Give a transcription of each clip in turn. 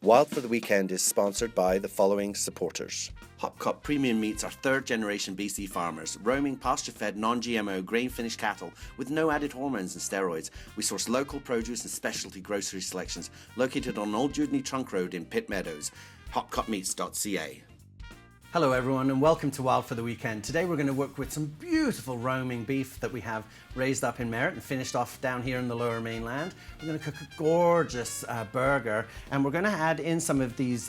Wild for the Weekend is sponsored by the following supporters. Hopcop Premium Meats are third-generation BC farmers, roaming pasture-fed, non-GMO, grain-finished cattle with no added hormones and steroids. We source local produce and specialty grocery selections located on Old Dewdney Trunk Road in Pitt Meadows. hopcopmeats.ca. Hello everyone and welcome to Wild for the Weekend. Today we're going to work with some beautiful roaming beef that we have raised up in Merritt and finished off down here in the Lower Mainland. We're going to cook a gorgeous burger, and we're going to add in some of these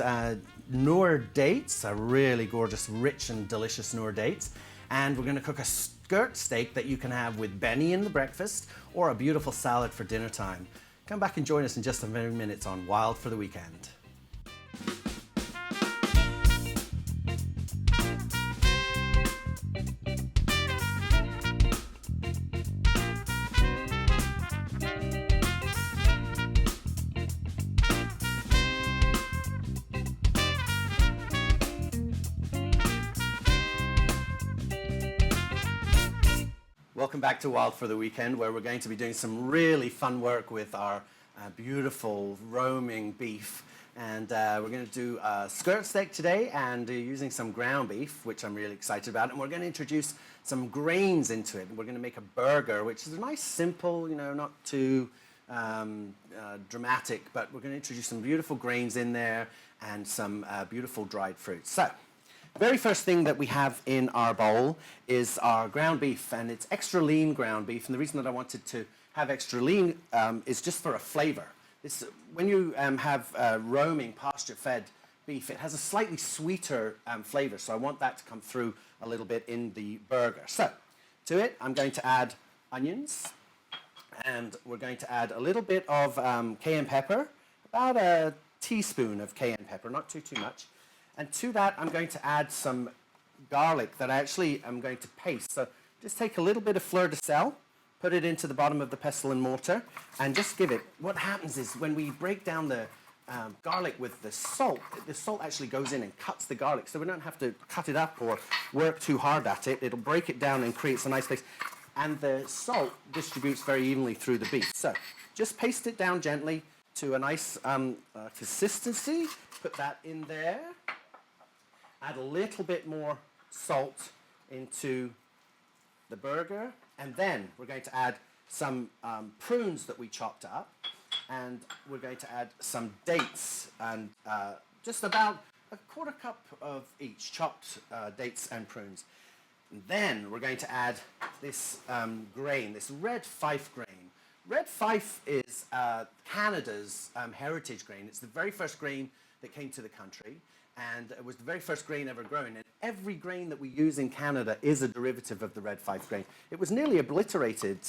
Noor dates, a really gorgeous, rich and delicious Noor dates. And we're going to cook a skirt steak that you can have with Benny in the breakfast or a beautiful salad for dinner time. Come back and join us in just a few minutes on Wild for the Weekend. Welcome back to Wild for the Weekend, where we're going to be doing some really fun work with our beautiful roaming beef. And we're going to do a skirt steak today and using some ground beef, which I'm really excited about. And we're going to introduce some grains into it. And we're going to make a burger, which is a nice, simple, not too dramatic, but we're going to introduce some beautiful grains in there and some beautiful dried fruits. So, very first thing that we have in our bowl is our ground beef, and it's extra lean ground beef. And the reason that I wanted to have extra lean is just for a flavor. When you have roaming pasture-fed beef, it has a slightly sweeter flavor, so I want that to come through a little bit in the burger. So, to it, I'm going to add onions, and we're going to add a little bit of cayenne pepper, about a teaspoon of cayenne pepper, not too much. And to that, I'm going to add some garlic that I actually am going to paste. So just take a little bit of fleur de sel, put it into the bottom of the pestle and mortar, and just give it. What happens is when we break down the garlic with the salt actually goes in and cuts the garlic, so we don't have to cut it up or work too hard at it. It'll break it down and creates a nice paste. And the salt distributes very evenly through the beef. So just paste it down gently to a nice consistency. Put that in there. Add a little bit more salt into the burger, and then we're going to add some prunes that we chopped up, and we're going to add some dates, and just about a quarter cup of each, chopped dates and prunes. And then we're going to add this grain, this red fife grain. Red fife is Canada's heritage grain. It's the very first grain that came to the country, and it was the very first grain ever grown. And every grain that we use in Canada is a derivative of the red fife grain. It was nearly obliterated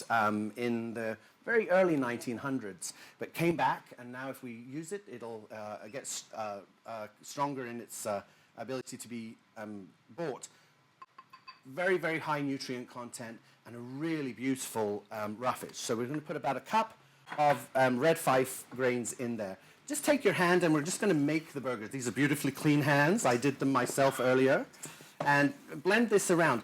in the very early 1900s, but came back, and now if we use it, it'll get stronger in its ability to be bought. Very, very high nutrient content and a really beautiful roughage. So we're going to put about a cup of red fife grains in there. Just take your hand and we're just going to make the burgers. These are beautifully clean hands. I did them myself earlier. And blend this around.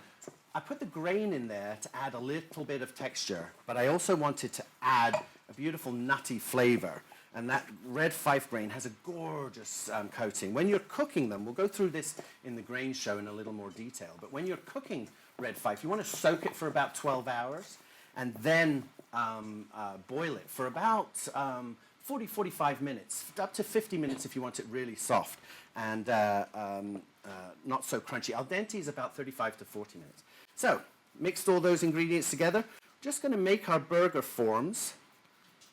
I put the grain in there to add a little bit of texture, but I also wanted to add a beautiful nutty flavor. And that red fife grain has a gorgeous coating. When you're cooking them, we'll go through this in the grain show in a little more detail, but when you're cooking red fife, you want to soak it for about 12 hours and then boil it for about 40-45 minutes, up to 50 minutes if you want it really soft and not so crunchy. Al dente is about 35 to 40 minutes. So, mixed all those ingredients together. Just going to make our burger forms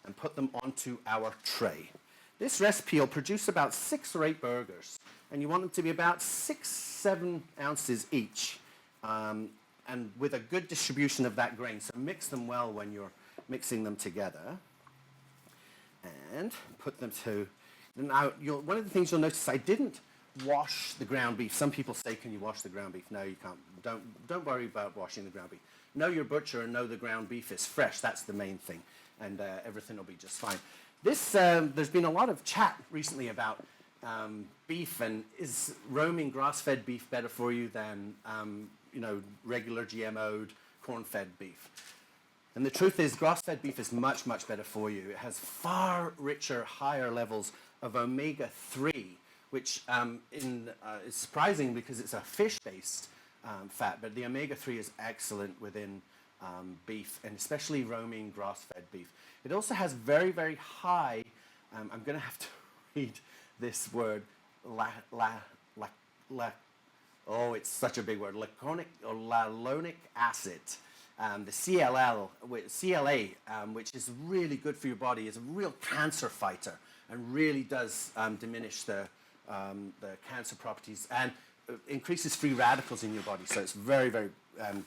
and put them onto our tray. This recipe will produce about 6 or 8 burgers, and you want them to be about 6-7 ounces each, and with a good distribution of that grain. So mix them well when you're mixing them together. And put them to, now one of the things you'll notice, I didn't wash the ground beef. Some people say, can you wash the ground beef? No, you can't. Don't worry about washing the ground beef. Know your butcher and know the ground beef is fresh. That's the main thing. And everything will be just fine. There's been a lot of chat recently about beef, and is roaming grass-fed beef better for you than regular GMO'd corn-fed beef? And the truth is, grass-fed beef is much, much better for you. It has far richer, higher levels of omega-3, which is surprising because it's a fish-based fat, but the omega-3 is excellent within beef, and especially roaming grass-fed beef. It also has very, very high, I'm going to have to read this word, oh, it's such a big word, laconic acid. The CLA, which is really good for your body, is a real cancer fighter and really does diminish the cancer properties and increases free radicals in your body. So it's very, very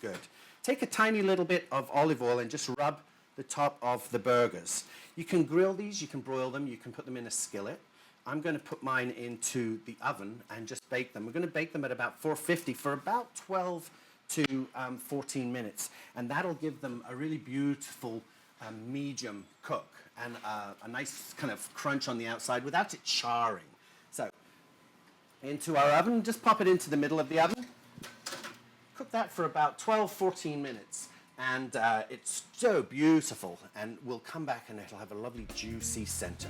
good. Take a tiny little bit of olive oil and just rub the top of the burgers. You can grill these, you can broil them, you can put them in a skillet. I'm going to put mine into the oven and just bake them. We're going to bake them at about 450 for about 12 to 14 minutes. And that'll give them a really beautiful medium cook and a nice kind of crunch on the outside without it charring. So into our oven, just pop it into the middle of the oven. Cook that for about 12, 14 minutes. And it's so beautiful. And we'll come back and it'll have a lovely juicy center.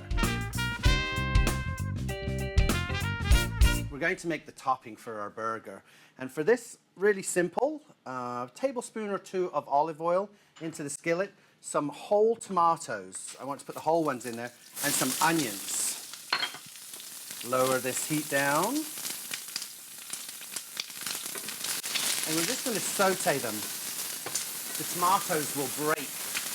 We're going to make the topping for our burger. And for this, really simple, a tablespoon or two of olive oil into the skillet, some whole tomatoes, I want to put the whole ones in there, and some onions. Lower this heat down. And we're just going to saute them. The tomatoes will break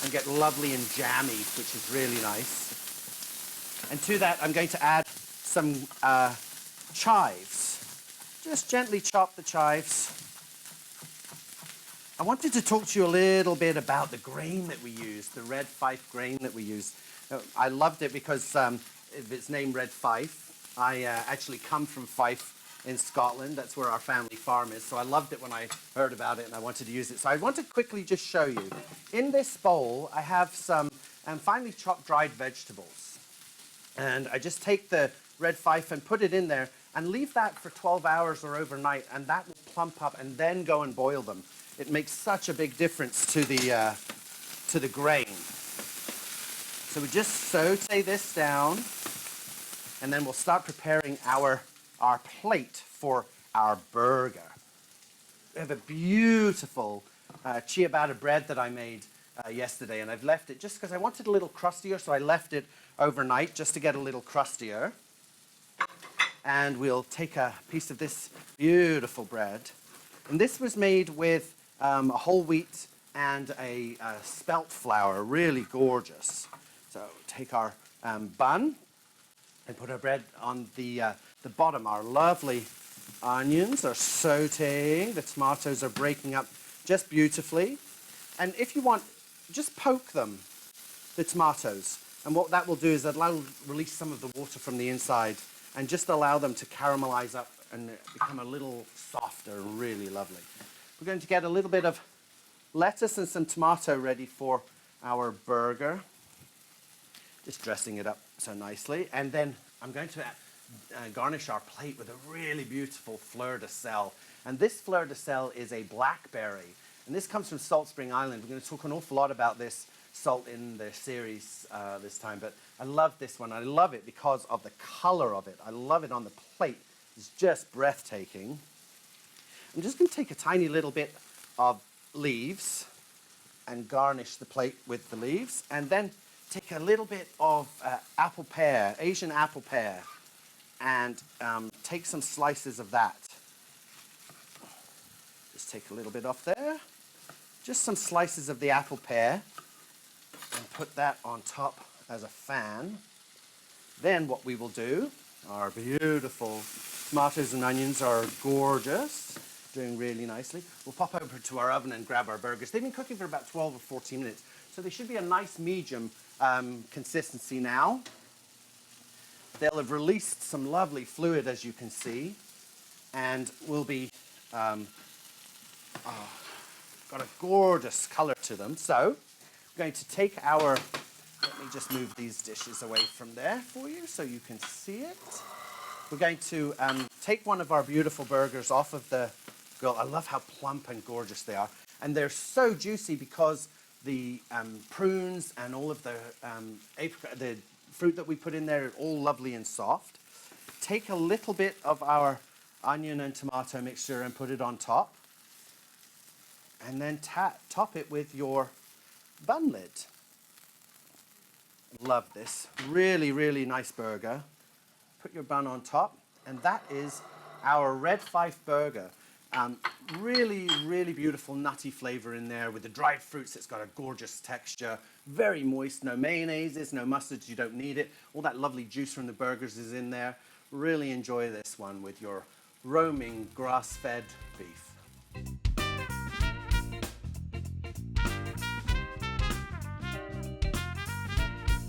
and get lovely and jammy, which is really nice. And to that, I'm going to add some chives. Just gently chop the chives. I wanted to talk to you a little bit about the grain that we use, the red Fife grain that we use. I loved it because it's named red Fife. I actually come from Fife in Scotland. That's where our family farm is. So I loved it when I heard about it and I wanted to use it. So I want to quickly just show you. In this bowl, I have some finely chopped dried vegetables. And I just take the red Fife and put it in there and leave that for 12 hours or overnight, and that will plump up, and then go and boil them. It makes such a big difference to the grain. So we just saute this down, and then we'll start preparing our plate for our burger. We have a beautiful ciabatta bread that I made yesterday, and I've left it just because I wanted a little crustier, so I left it overnight just to get a little crustier. And we'll take a piece of this beautiful bread. And this was made with a whole wheat and a spelt flour, really gorgeous. So take our bun and put our bread on the bottom. Our lovely onions are sauteing. The tomatoes are breaking up just beautifully. And if you want, just poke them, the tomatoes. And what that will do is that'll release some of the water from the inside and just allow them to caramelize up and become a little softer and really lovely. We're going to get a little bit of lettuce and some tomato ready for our burger. Just dressing it up so nicely. And then I'm going to garnish our plate with a really beautiful fleur de sel. And this fleur de sel is a blackberry. And this comes from Salt Spring Island. We're going to talk an awful lot about this salt in the series this time, but I love this one. I love it because of the color of it. I love it on the plate. It's just breathtaking. I'm just going to take a tiny little bit of leaves and garnish the plate with the leaves, and then take a little bit of apple pear, Asian apple pear, and take some slices of that. Just take a little bit off there. Just some slices of the apple pear, and put that on top as a fan. Then what we will do, our beautiful tomatoes and onions are gorgeous, doing really nicely. We'll pop over to our oven and grab our burgers. They've been cooking for about 12 or 14 minutes, so they should be a nice medium consistency now. They'll have released some lovely fluid, as you can see, and will be got a gorgeous color to them. So we're going to take our, let me just move these dishes away from there for you so you can see it. We're going to take one of our beautiful burgers off of the grill. I love how plump and gorgeous they are. And they're so juicy because the prunes and all of the fruit that we put in there, all lovely and soft. Take a little bit of our onion and tomato mixture and put it on top. And then top it with your bun lid. Love this. Really, really nice burger. Put your bun on top, and that is our Red Fife burger. Really, really beautiful nutty flavor in there with the dried fruits. It's got a gorgeous texture, very moist, no mayonnaises, no mustards, you don't need it. All that lovely juice from the burgers is in there. Really enjoy this one with your roaming grass-fed beef.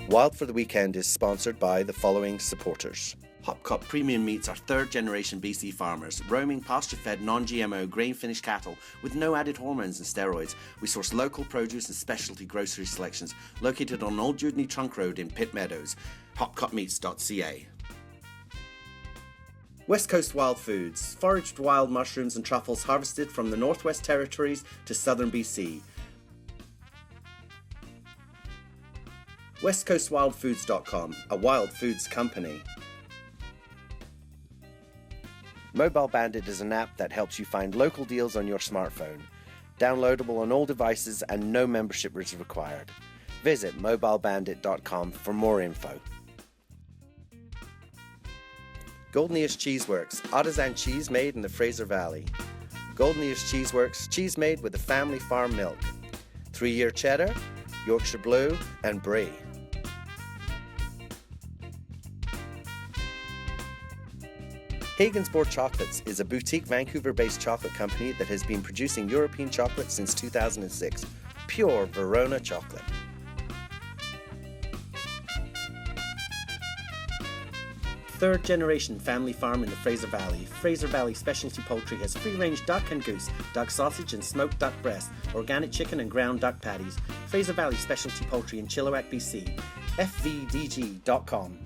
Wild for the Weekend is sponsored by the following supporters. Hopcop Premium Meats are third-generation BC farmers, roaming pasture-fed, non-GMO, grain-finished cattle with no added hormones and steroids. We source local produce and specialty grocery selections located on Old Dewdney Trunk Road in Pitt Meadows. hopcopmeats.ca. West Coast Wild Foods, foraged wild mushrooms and truffles harvested from the Northwest Territories to southern BC. westcoastwildfoods.com, a wild foods company. Mobile Bandit is an app that helps you find local deals on your smartphone. Downloadable on all devices and no membership is required. Visit mobilebandit.com for more info. Golden Ears Cheeseworks, artisan cheese made in the Fraser Valley. Golden Ears Cheeseworks, cheese made with the family farm milk. 3-year cheddar, Yorkshire Blue, and Brie. Hagensport Chocolates is a boutique Vancouver-based chocolate company that has been producing European chocolate since 2006. Pure Verona chocolate. Third generation family farm in the Fraser Valley. Fraser Valley Specialty Poultry has free-range duck and goose, duck sausage and smoked duck breast, organic chicken and ground duck patties. Fraser Valley Specialty Poultry in Chilliwack, BC. fvdg.com.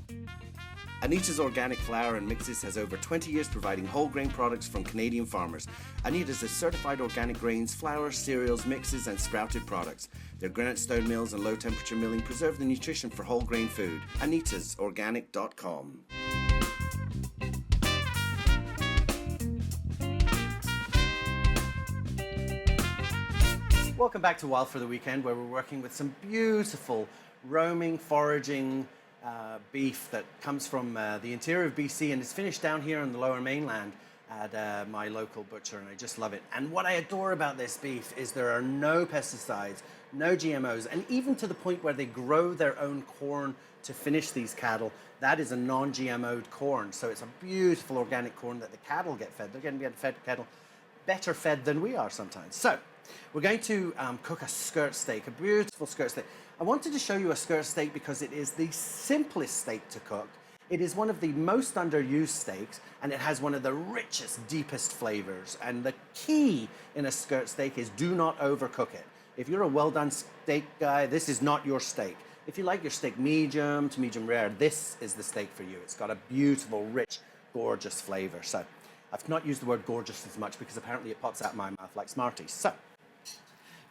Anita's Organic Flour and Mixes has over 20 years providing whole grain products from Canadian farmers. Anita's is certified organic grains, flour, cereals, mixes, and sprouted products. Their granite stone mills and low temperature milling preserve the nutrition for whole grain food. AnitasOrganic.com. Welcome back to Wild for the Weekend, where we're working with some beautiful roaming, foraging beef that comes from the interior of BC and is finished down here on the lower mainland at my local butcher, and I just love it. And what I adore about this beef is there are no pesticides, no GMOs, and even to the point where they grow their own corn to finish these cattle. That is a non-GMO'd corn, so it's a beautiful organic corn that the cattle get fed. They're getting fed cattle better fed than we are sometimes. So we're going to cook a skirt steak, a beautiful skirt steak. I wanted to show you a skirt steak because it is the simplest steak to cook. It is one of the most underused steaks, and it has one of the richest, deepest flavors. And the key in a skirt steak is do not overcook it. If you're a well-done steak guy, this is not your steak. If you like your steak medium to medium rare, this is the steak for you. It's got a beautiful, rich, gorgeous flavor. So I've not used the word gorgeous as much because apparently it pops out of my mouth like Smarties. So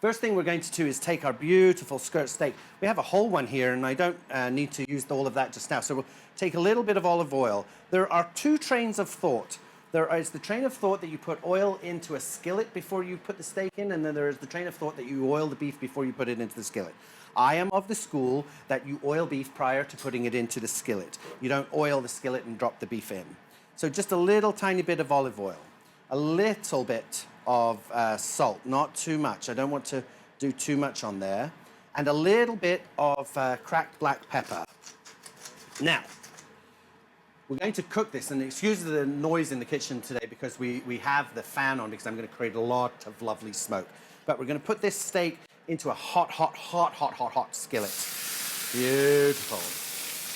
first thing we're going to do is take our beautiful skirt steak. We have a whole one here, and I don't need to use all of that just now. So we'll take a little bit of olive oil. There are two trains of thought. There is the train of thought that you put oil into a skillet before you put the steak in, and then there is the train of thought that you oil the beef before you put it into the skillet. I am of the school that you oil beef prior to putting it into the skillet. You don't oil the skillet and drop the beef in. So just a little tiny bit of olive oil, a little bit of salt, not too much. I don't want to do too much on there. And a little bit of cracked black pepper. Now, we're going to cook this, and excuse the noise in the kitchen today because we have the fan on because I'm going to create a lot of lovely smoke. But we're going to put this steak into a hot skillet. Beautiful.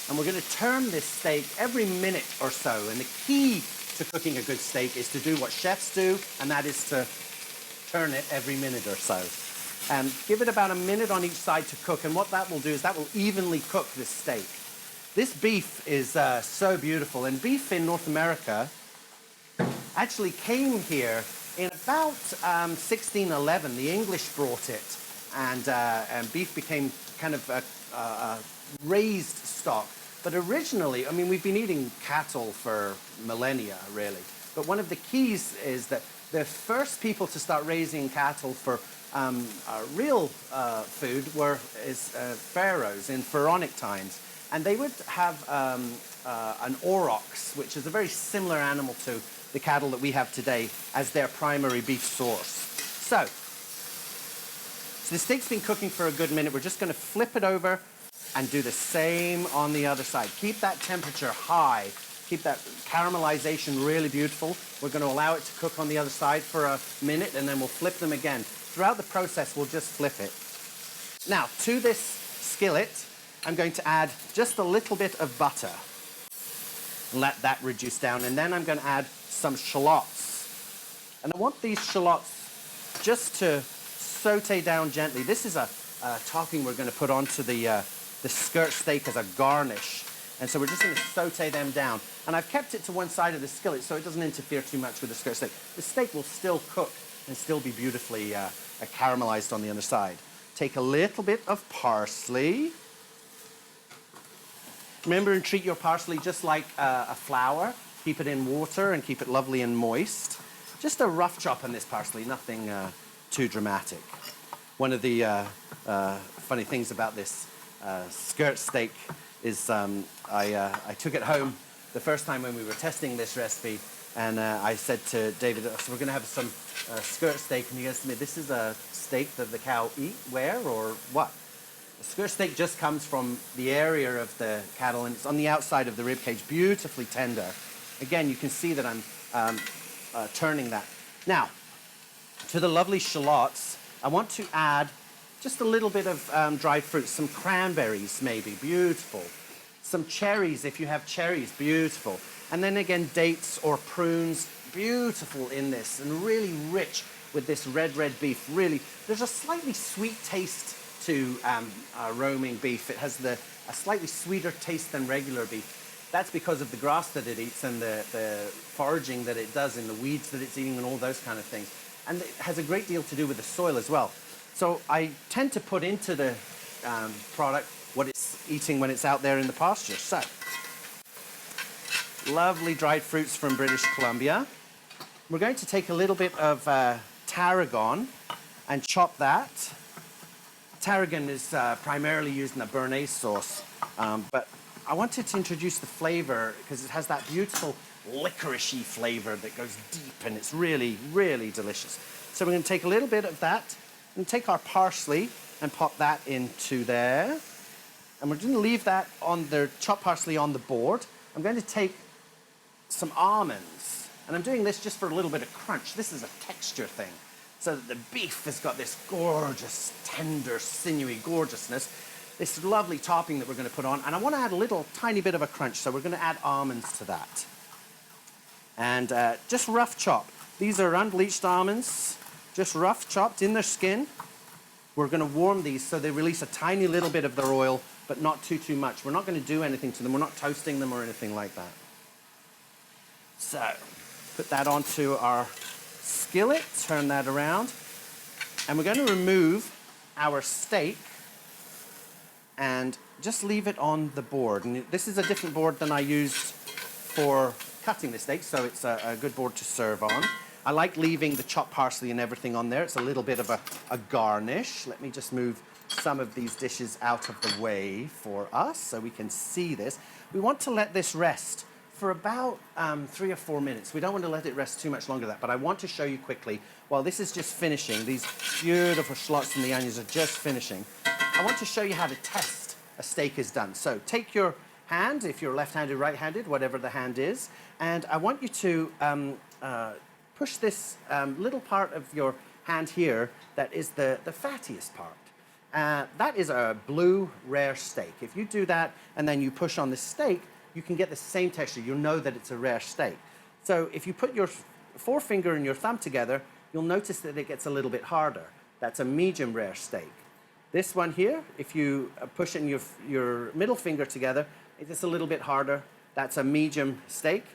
And we're going to turn this steak every minute or so. And the key to cooking a good steak is to do what chefs do, and that is to turn it every minute or so. And give it about a minute on each side to cook, and what that will do is that will evenly cook this steak. This beef is so beautiful, and beef in North America actually came here in about 1611. The English brought it, and beef became kind of a raised stock But originally, I mean, we've been eating cattle for millennia, really. But one of the keys is that the first people to start raising cattle for real food is pharaohs in pharaonic times. And they would have an aurochs, which is a very similar animal to the cattle that we have today, as their primary beef source. So the steak's been cooking for a good minute. We're just going to flip it over and do the same on the other side. Keep that temperature high. Keep that caramelization really beautiful. We're going to allow it to cook on the other side for a minute, and then we'll flip them again. Throughout the process, we'll just flip it. Now, to this skillet, I'm going to add just a little bit of butter. Let that reduce down, and then I'm going to add some shallots. And I want these shallots just to saute down gently. This is a topping we're going to put onto the skirt steak as a garnish. And so we're just going to saute them down. And I've kept it to one side of the skillet so it doesn't interfere too much with the skirt steak. The steak will still cook and still be beautifully caramelized on the other side. Take a little bit of parsley. Remember, and treat your parsley just like a flower. Keep it in water and keep it lovely and moist. Just a rough chop on this parsley, nothing too dramatic. One of the funny things about this skirt steak is I took it home the first time when we were testing this recipe, and I said to David, so we're going to have some skirt steak, and he goes to me, this is a steak that the cow eat where or what? The skirt steak just comes from the area of the cattle, and it's on the outside of the rib cage, beautifully tender. Again, you can see that I'm turning that. Now, to the lovely shallots, I want to add just a little bit of dried fruit, some cranberries maybe, beautiful. Some cherries, if you have cherries, beautiful. And then again, dates or prunes, beautiful in this, and really rich with this red beef. Really, there's a slightly sweet taste to roaming beef. It has a slightly sweeter taste than regular beef. That's because of the grass that it eats and the foraging that it does and the weeds that it's eating and all those kind of things. And it has a great deal to do with the soil as well. So I tend to put into the product what it's eating when it's out there in the pasture. So, lovely dried fruits from British Columbia. We're going to take a little bit of tarragon and chop that. Tarragon is primarily used in a béarnaise sauce, but I wanted to introduce the flavor because it has that beautiful licoricey flavor that goes deep, and it's really, really delicious. So we're going to take a little bit of that and take our parsley and pop that into there. And we're going to leave that on the chopped parsley on the board. I'm going to take some almonds, and I'm doing this just for a little bit of crunch. This is a texture thing, so that the beef has got this gorgeous, tender, sinewy gorgeousness, this lovely topping that we're going to put on, and I want to add a little tiny bit of a crunch, so we're going to add almonds to that. And just rough chop. These are unbleached almonds, just rough chopped in their skin. We're going to warm these so they release a tiny little bit of their oil, but not too much. We're not going to do anything to them. We're not toasting them or anything like that. So, put that onto our skillet, turn that around, and we're going to remove our steak and just leave it on the board. And this is a different board than I used for cutting the steak, so it's a good board to serve on. I like leaving the chopped parsley and everything on there. It's a little bit of a garnish. Let me just move some of these dishes out of the way for us so we can see this. We want to let this rest for about 3 or 4 minutes. We don't want to let it rest too much longer than that, but I want to show you quickly, while this is just finishing, these beautiful shallots and the onions are just finishing, I want to show you how to test a steak is done. So take your hand, if you're left-handed, right-handed, whatever the hand is, and I want you to push this little part of your hand here that is the fattiest part. That is a blue rare steak. If you do that and then you push on the steak, you can get the same texture. You'll know that it's a rare steak. So if you put your forefinger and your thumb together, you'll notice that it gets a little bit harder. That's a medium rare steak. This one here, if you push it in your middle finger together, it's a little bit harder. That's a medium steak,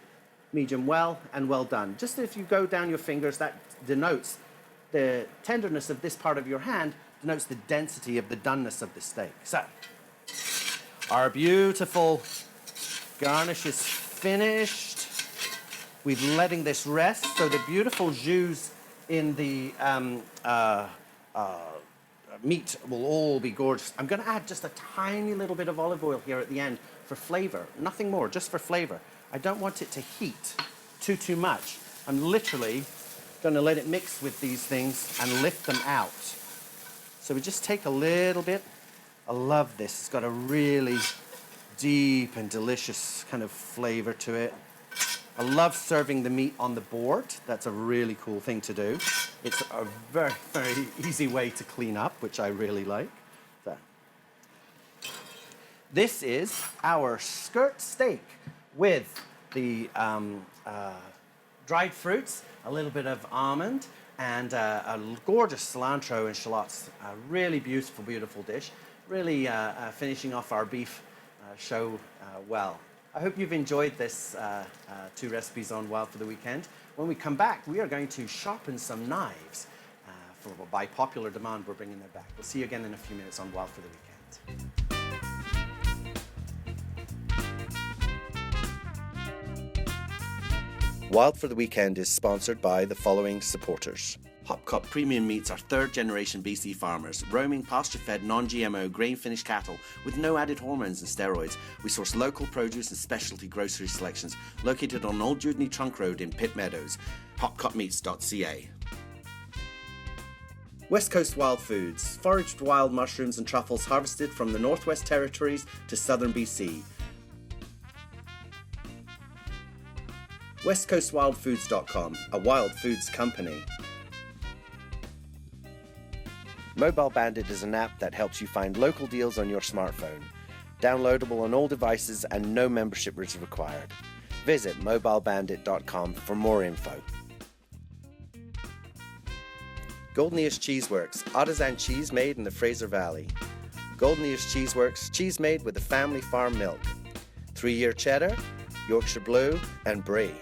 medium well, and well done. Just if you go down your fingers, that denotes the tenderness of this part of your hand, denotes the density of the doneness of the steak. So, our beautiful Garnish is finished. We're letting this rest, so the beautiful jus in the meat will all be gorgeous. I'm going to add just a tiny little bit of olive oil here at the end for flavor. Nothing more, just for flavor. I don't want it to heat too much. I'm literally going to let it mix with these things and lift them out. So we just take a little bit. I love this. It's got a really deep and delicious kind of flavor to it. I love serving the meat on the board. That's a really cool thing to do. It's a very, very easy way to clean up, which I really like. So, this is our skirt steak with the dried fruits, a little bit of almond, and a gorgeous cilantro and shallots. A really beautiful, beautiful dish. Really finishing off our beef show well. I hope you've enjoyed this 2 recipes on Wild for the Weekend. When we come back, we are going to sharpen some knives. By popular demand, we're bringing them back. We'll see you again in a few minutes on Wild for the Weekend. Wild for the Weekend is sponsored by the following supporters. Hopcop Premium Meats are 3rd generation BC farmers, roaming pasture-fed non-GMO grain-finished cattle with no added hormones and steroids. We source local produce and specialty grocery selections located on Old Dewdney Trunk Road in Pitt Meadows. hopcopmeats.ca. West Coast Wild Foods, foraged wild mushrooms and truffles harvested from the Northwest Territories to southern BC. westcoastwildfoods.com, a wild foods company. Mobile Bandit is an app that helps you find local deals on your smartphone. Downloadable on all devices and no membership is required. Visit mobilebandit.com for more info. Golden Ears Cheeseworks, artisan cheese made in the Fraser Valley. Golden Ears Cheeseworks, cheese made with the family farm milk. 3-year cheddar, Yorkshire Blue, and Brie.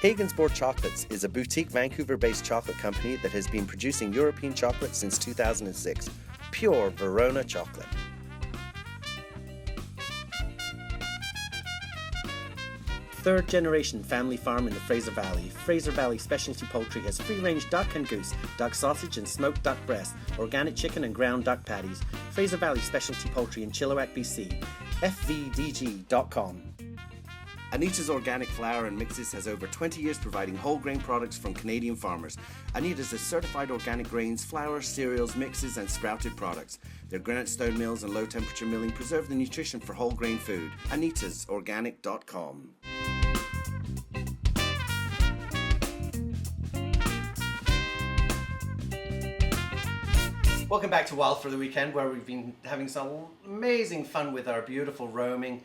Hagen's-Board Chocolates is a boutique Vancouver-based chocolate company that has been producing European chocolate since 2006. Pure Verona chocolate. Third generation family farm in the Fraser Valley. Fraser Valley Specialty Poultry has free-range duck and goose, duck sausage and smoked duck breast, organic chicken and ground duck patties. Fraser Valley Specialty Poultry in Chilliwack, BC. fvdg.com. Anita's Organic Flour and Mixes has over 20 years providing whole grain products from Canadian farmers. Anita's is certified organic grains, flour, cereals, mixes, and sprouted products. Their granite stone mills and low temperature milling preserve the nutrition for whole grain food. AnitasOrganic.com. Welcome back to Wild for the Weekend, where we've been having some amazing fun with our beautiful roaming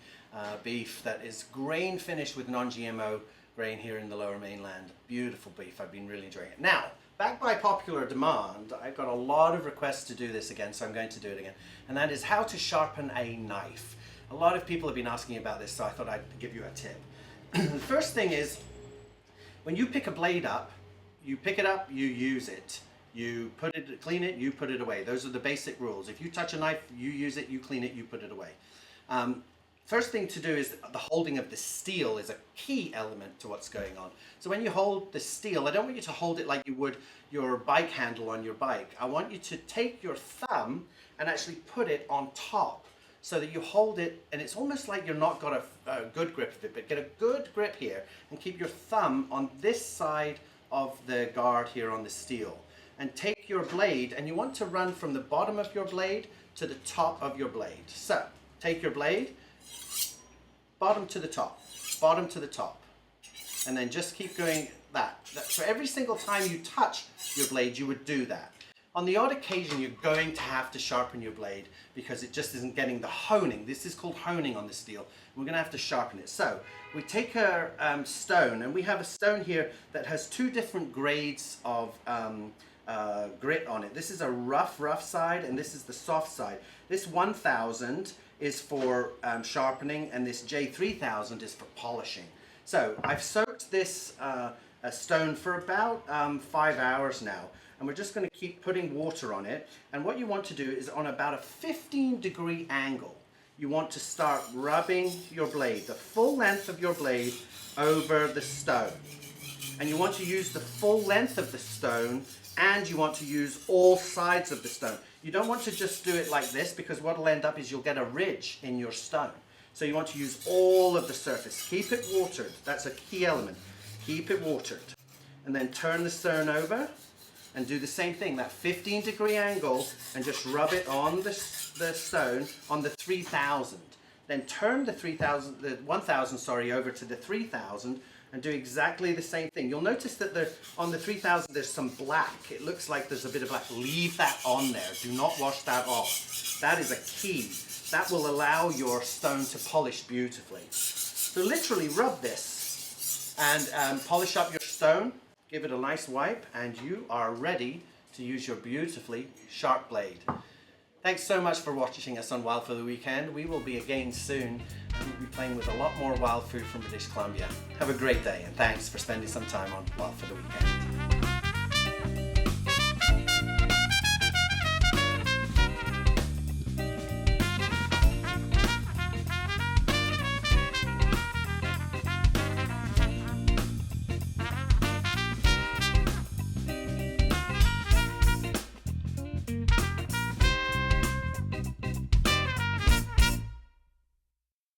beef that is grain finished with non-GMO grain here in the Lower Mainland. Beautiful beef. I've been really enjoying it. Now, back by popular demand, I've got a lot of requests to do this again, so I'm going to do it again. And that is how to sharpen a knife. A lot of people have been asking about this, so I thought I'd give you a tip. The first thing is, when you pick a blade up, you pick it up, you use it. You put it, clean it, you put it away. Those are the basic rules. If you touch a knife, you use it, you clean it, you put it away. First thing to do is the holding of the steel is a key element to what's going on. So when you hold the steel, I don't want you to hold it like you would your bike handle on your bike. I want you to take your thumb and actually put it on top so that you hold it, and it's almost like you're not got a good grip of it, but get a good grip here and keep your thumb on this side of the guard here on the steel. And take your blade, and you want to run from the bottom of your blade to the top of your blade. So, take your blade, bottom to the top, and then just keep going that. So every single time you touch your blade, you would do that. On the odd occasion, you're going to have to sharpen your blade because it just isn't getting the honing. This is called honing on the steel. We're going to have to sharpen it. So we take a stone, and we have a stone here that has 2 different grades of grit on it. This is a rough side, and this is the soft side. This 1000 is for sharpening, and this J3000 is for polishing. So I've soaked this stone for about 5 hours now. and we're just going to keep putting water on it. And what you want to do is on about a 15-degree angle, you want to start rubbing your blade, the full length of your blade, over the stone. And you want to use the full length of the stone, and you want to use all sides of the stone. You don't want to just do it like this, because what will end up is you'll get a ridge in your stone. So you want to use all of the surface. Keep it watered. That's a key element. Keep it watered. And then turn the stone over and do the same thing, that 15-degree angle, and just rub it on the stone on the 3000. Then turn the 1000 over to the 3000 and do exactly the same thing. You'll notice that on the 3000 there's some black. It looks like there's a bit of black. Leave that on there. Do not wash that off. That is a key. That will allow your stone to polish beautifully. So literally rub this and polish up your stone. Give it a nice wipe, and you are ready to use your beautifully sharp blade. Thanks so much for watching us on Wild for the Weekend. We will be again soon, and we'll be playing with a lot more wild food from British Columbia. Have a great day, and thanks for spending some time on Wild for the Weekend.